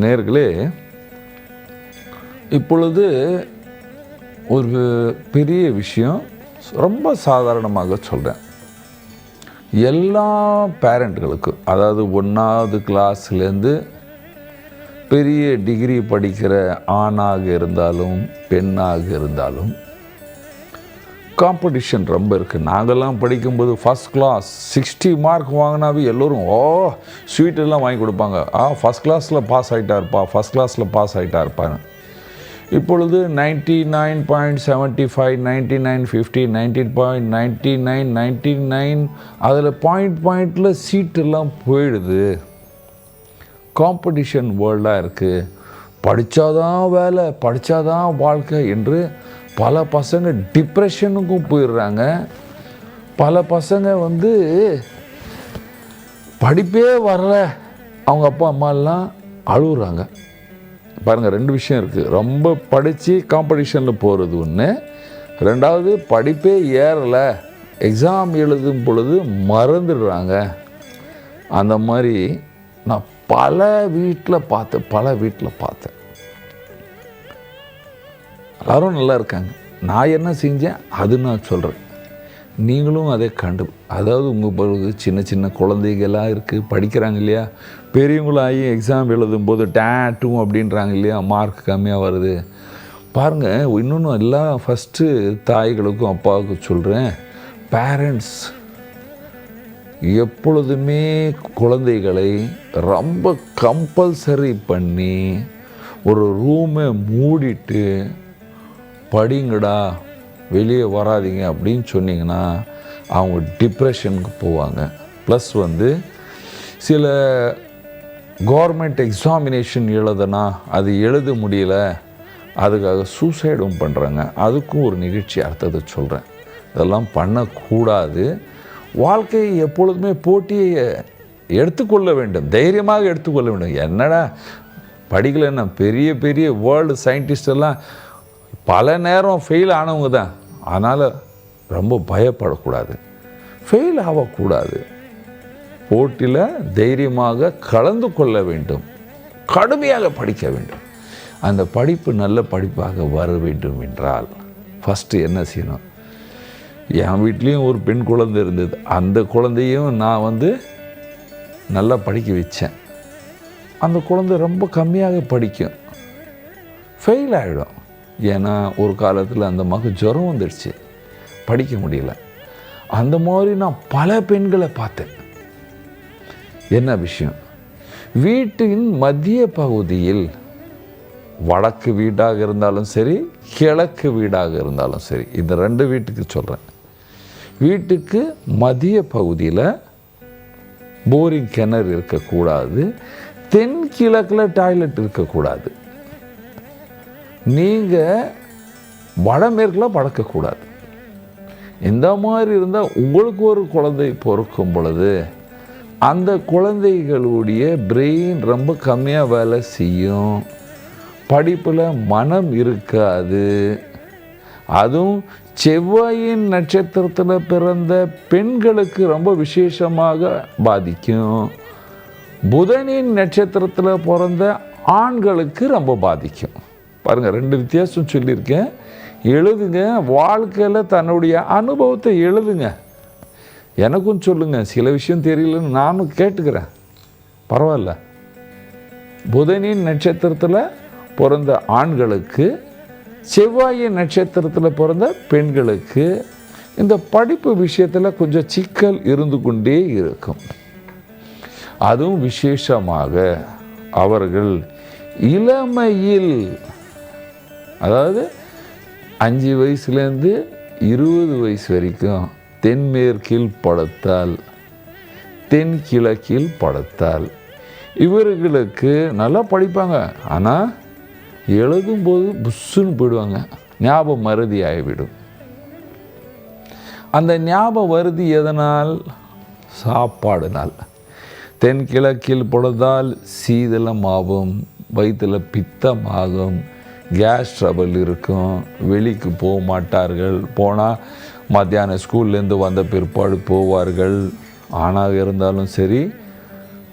நேயர்களே, இப்பொழுது ஒரு பெரிய விஷயம் ரொம்ப சாதாரணமாக சொல்கிறேன். எல்லா பேரண்ட்களுக்கும், அதாவது 1வது கிளாஸ்லேருந்து பெரிய டிகிரி படிக்கிற ஆணாக இருந்தாலும் பெண்ணாக இருந்தாலும் காம்படிஷன் ரொம்ப இருக்குது. நாங்கள்லாம் படிக்கும்போது ஃபஸ்ட் கிளாஸ் 60 மார்க் வாங்கினாவே எல்லோரும் ஸ்வீட்டெல்லாம் வாங்கி கொடுப்பாங்க. ஃபஸ்ட் கிளாஸில் பாஸ் ஆகிட்டாருப்பா, ஃபஸ்ட் கிளாஸில் பாஸ் ஆகிட்டாருப்பான்னு. இப்பொழுது 99.75, 99.50, 90.99, 99 அதில் பாயிண்டில் சீட்டெல்லாம் போயிடுது. காம்படிஷன் வேர்ல்டாக இருக்குது. படித்தாதான் வேலை, படித்தாதான் வாழ்க்கை என்று பல பசங்க டிப்ரெஷனுக்கும் போயிடுறாங்க. பல பசங்க படிப்பே வரல, அவங்க அப்பா அம்மாலாம் அழுகுறாங்க. பாருங்கள், 2 விஷயம் இருக்குது. ரொம்ப படித்து காம்படிஷனில் போகிறது ஒன்று, 2வது படிப்பே ஏறலை, எக்ஸாம் எழுதும் பொழுது மறந்துடுறாங்க. அந்த மாதிரி நான் பல வீட்டில் பார்த்தேன். எல்லோரும் நல்லா இருக்காங்க. நான் என்ன செஞ்சேன் அது நான் சொல்கிறேன், நீங்களும் அதை அதாவது உங்கள் பிறகு சின்ன சின்ன குழந்தைகளாக இருக்குது, படிக்கிறாங்க இல்லையா, பெரியவங்களாகி எக்ஸாம் எழுதும்போது டேட்டும் அப்படின்றாங்க இல்லையா, மார்க் கம்மியாக வருது. பாருங்கள், இன்னொன்று எல்லாம் ஃபஸ்ட்டு தாய்களுக்கும் அப்பாவுக்கும் சொல்கிறேன், பேரண்ட்ஸ் எப்பொழுதுமே குழந்தைகளை ரொம்ப கம்பல்சரி பண்ணி ஒரு ரூமை மூடிட்டு படிங்கடா, வெளியே வராதிங்க அப்படின்னு சொன்னிங்கன்னா அவங்க டிப்ரெஷனுக்கு போவாங்க. ப்ளஸ் சில கவர்மெண்ட் எக்ஸாமினேஷன் எழுதுனா அது எழுத முடியல, அதுக்காக சூசைடும் பண்ணுறாங்க. அதுக்கும் ஒரு நிகழ்ச்சி அடுத்தது சொல்கிறேன். இதெல்லாம் பண்ணக்கூடாது. வாழ்க்கையை எப்பொழுதுமே போட்டியை எடுத்துக்கொள்ள வேண்டும், தைரியமாக எடுத்துக்கொள்ள வேண்டும். என்னடா படிக்கலைன்னா, பெரிய பெரிய வேர்ல்டு சயின்டிஸ்டெல்லாம் பல நேரம் ஃபெயில் ஆனவங்க தான். அதனால் ரொம்ப பயப்படக்கூடாது, ஃபெயில் ஆகக்கூடாது. போட்டியில் தைரியமாக கலந்து கொள்ள வேண்டும், கடுமையாக படிக்க வேண்டும். அந்த படிப்பு நல்ல படிப்பாக வர வேண்டும் என்றால் ஃபஸ்ட்டு என்ன செய்யணும்? என் வீட்லேயும் ஒரு பெண் குழந்தை இருந்தது. அந்த குழந்தையும் நான் நல்லா படிக்க வச்சேன். அந்த குழந்தை ரொம்ப கம்மியாக படிக்கும், ஃபெயில் ஆகிடும். ஏன்னா ஒரு காலத்தில் அந்த மகன் ஜுரம் வந்துடுச்சு, படிக்க முடியல. அந்த மாதிரி நான் பல பெண்களை பார்த்தேன். என்ன விஷயம்? வீட்டின் மத்திய பகுதியில், வடக்கு வீடாக இருந்தாலும் சரி, கிழக்கு வீடாக இருந்தாலும் சரி, இந்த 2 வீட்டுக்கு சொல்கிறேன். வீட்டுக்கு மத்திய பகுதியில் போரிங் கிணறு இருக்கக்கூடாது, தென்கிழக்கில் டாய்லெட் இருக்கக்கூடாது. நீங்கள் வடமேற்கில் படுக்கக்கூடாது. இந்த மாதிரி இருந்தால் உங்களுக்கு ஒரு குழந்தை பிறக்கும் பொழுது அந்த குழந்தைகளுடைய பிரெயின் ரொம்ப கம்மியாக வேலை செய்யும், படிப்பில் மனம் இருக்காது. அதுவும் செவ்வாயின் நட்சத்திரத்தில் பிறந்த பெண்களுக்கு ரொம்ப விசேஷமாக பாதிக்கும். புதனின் நட்சத்திரத்தில் பிறந்த ஆண்களுக்கு ரொம்ப பாதிக்கும். பாருங்கள், 2 வித்தியாசம் சொல்லியிருக்கேன். எழுதுங்க, வாழ்க்கையில் தன்னுடைய அனுபவத்தை எழுதுங்க, எனக்கும் சொல்லுங்கள். சில விஷயம் தெரியலன்னு நானும் கேட்டுக்கிறேன், பரவாயில்ல. புதனின் நட்சத்திரத்தில் பிறந்த ஆண்களுக்கு, செவ்வாயின் நட்சத்திரத்தில் பிறந்த பெண்களுக்கு இந்த படிப்பு விஷயத்தில் கொஞ்சம் சிக்கல் இருந்து கொண்டே இருக்கும். அதுவும் விசேஷமாக அவர்கள் இளமையில், அதாவது 5 வயசுலேருந்து 20 வயசு வரைக்கும் தென்மேற்கில் படுத்தால், தென்கிழக்கில் படுத்தால் இவர்களுக்கு நல்லா படிப்பாங்க. ஆனால் எழுதும்போது புஷ்ஷுன்னு போயிடுவாங்க, ஞாபகம் மறதி ஆகிவிடும். அந்த ஞாபகம் மறதி எதனால்? சாப்பாடுனால். தென்கிழக்கில் படுத்தால் சீதளமாகும், வயிற்றில் பித்தமாகும், கேஸ் ட்ரபிள் இருக்கும், வெளிக்கு போக மாட்டார்கள். போனால் மத்தியானம் ஸ்கூல்லேருந்து வந்த பிற்பாடு போவார்கள். ஆணாக இருந்தாலும் சரி,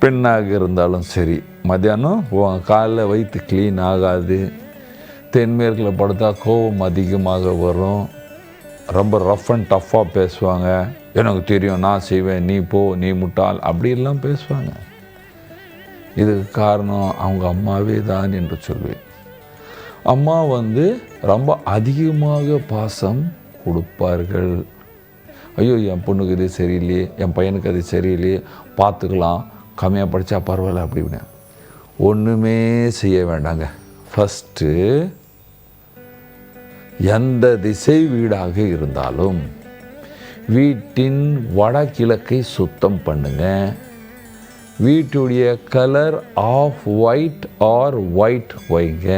பெண்ணாக இருந்தாலும் சரி, மத்தியானம் காலைல வயிற்று க்ளீன் ஆகாது, தென்மேற்கில் படுத்தா கோபம் அதிகமாக வரும், ரொம்ப ரஃப் அண்ட் டஃப்பாக பேசுவாங்க, எனக்கு தெரியும் நான் செய்வேன், நீ போ, நீ முட்டாள், அப்படிலாம் பேசுவாங்க. இதுக்கு காரணம் அவங்க அம்மாவே தான் என்று சொல்வேன். அம்மா ரொம்ப அதிகமாக பாசம் கொடுப்பார்கள். ஐயோ என் பொண்ணுக்கு இது சரியில்லையே, என் பையனுக்கு அது சரியில்லையே, பார்த்துக்கலாம், கம்மியாக படித்தா பரவாயில்ல அப்படின்னு ஒன்றுமே செய்ய வேண்டாங்க. ஃபஸ்ட்டு எந்த திசை வீடாக இருந்தாலும் வீட்டின் வடகிழக்கை சுத்தம் பண்ணுங்க. வீட்டுடைய colour off white or white வைங்க.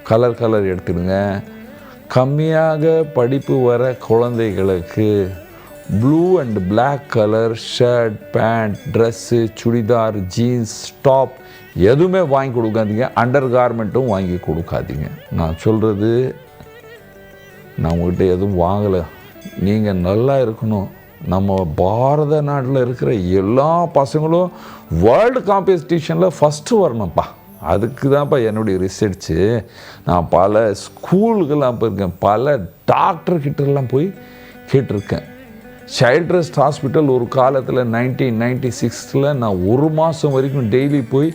கலர் எடுத்துடுங்க. கம்மியாக படிப்பு வர குழந்தைகளுக்கு blue and black colour shirt, pant, dress, churidar, jeans, top எதுவுமே வாங்கி கொடுக்காதீங்க. அண்டர் கார்மெண்ட்டும் வாங்கி கொடுக்காதீங்க. நான் சொல்கிறது, நான் உங்கள்கிட்ட எதுவும் வாங்கலை, நீங்கள் நல்லா இருக்கணும். நம்ம பாரத நாட்டில் இருக்கிற எல்லா பசங்களும் வேர்ல்டு காம்படிஷனில் ஃபஸ்ட்டு வரணும்ப்பா. அதுக்கு தான்ப்பா என்னுடைய ரிசர்ச்சு. நான் பல ஸ்கூலுக்கெல்லாம் போயிருக்கேன், பல டாக்டர்கிட்டலாம் போய் கேட்டிருக்கேன். சைல்ட் ரெஸ்ட் ஹாஸ்பிட்டல் ஒரு காலத்தில் 1996 நான் 1 மாதம் வரைக்கும் டெய்லி போய்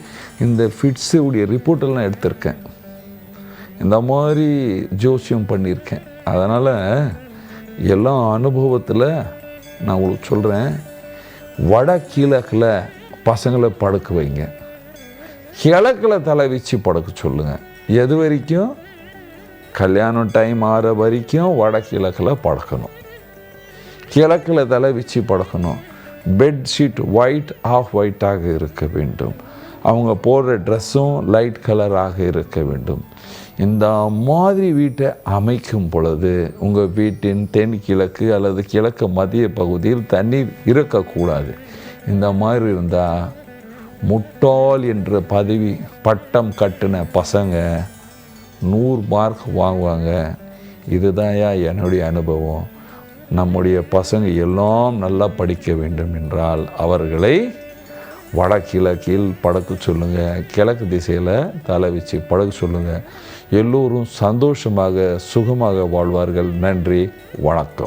இந்த ஃபிட்ஸுடைய ரிப்போர்ட்டெல்லாம் எடுத்திருக்கேன். இந்த மாதிரி ஜோசியம் பண்ணியிருக்கேன். அதனால் எல்லா அனுபவத்தில் நான் உங்களுக்கு சொல்கிறேன், வடகிழக்கில் பசங்களை படுக்க வைங்க, கிழக்கில் தலை வச்சு படுக்க சொல்லுங்கள். எது வரைக்கும்? கல்யாணம் டைம் ஆகிற வரைக்கும் வடகிழக்கில் படுக்கணும், கிழக்கில் தலை வச்சு படுக்கணும். பெட்ஷீட் ஒயிட் ஆஃப் ஒயிட்டாக இருக்க வேண்டும். அவங்க போடுற ட்ரெஸ்ஸும் லைட் கலராக இருக்க வேண்டும். இந்த மாதிரி வீட்டை அமைக்கும் பொழுது உங்கள் வீட்டின் தென்கிழக்கு அல்லது கிழக்கு மத்திய பகுதியில் தண்ணீர் இருக்கக்கூடாது. இந்த மாதிரி இருந்தால் முட்டாள் என்ற பட்டம் கட்டின பசங்க 100 மார்க் வாங்குவாங்க. இதுதான் என்னுடைய அனுபவம். நம்முடைய பசங்க எல்லாம் நல்லா படிக்க வேண்டும் என்றால் அவர்களை வடகிழக்கில் படுக்க சொல்லுங்கள், கிழக்கு திசையில் தலை வச்சு படுக்க சொல்லுங்கள். எல்லோரும் சந்தோஷமாக சுகமாக வாழ்வார்கள். நன்றி, வணக்கம்.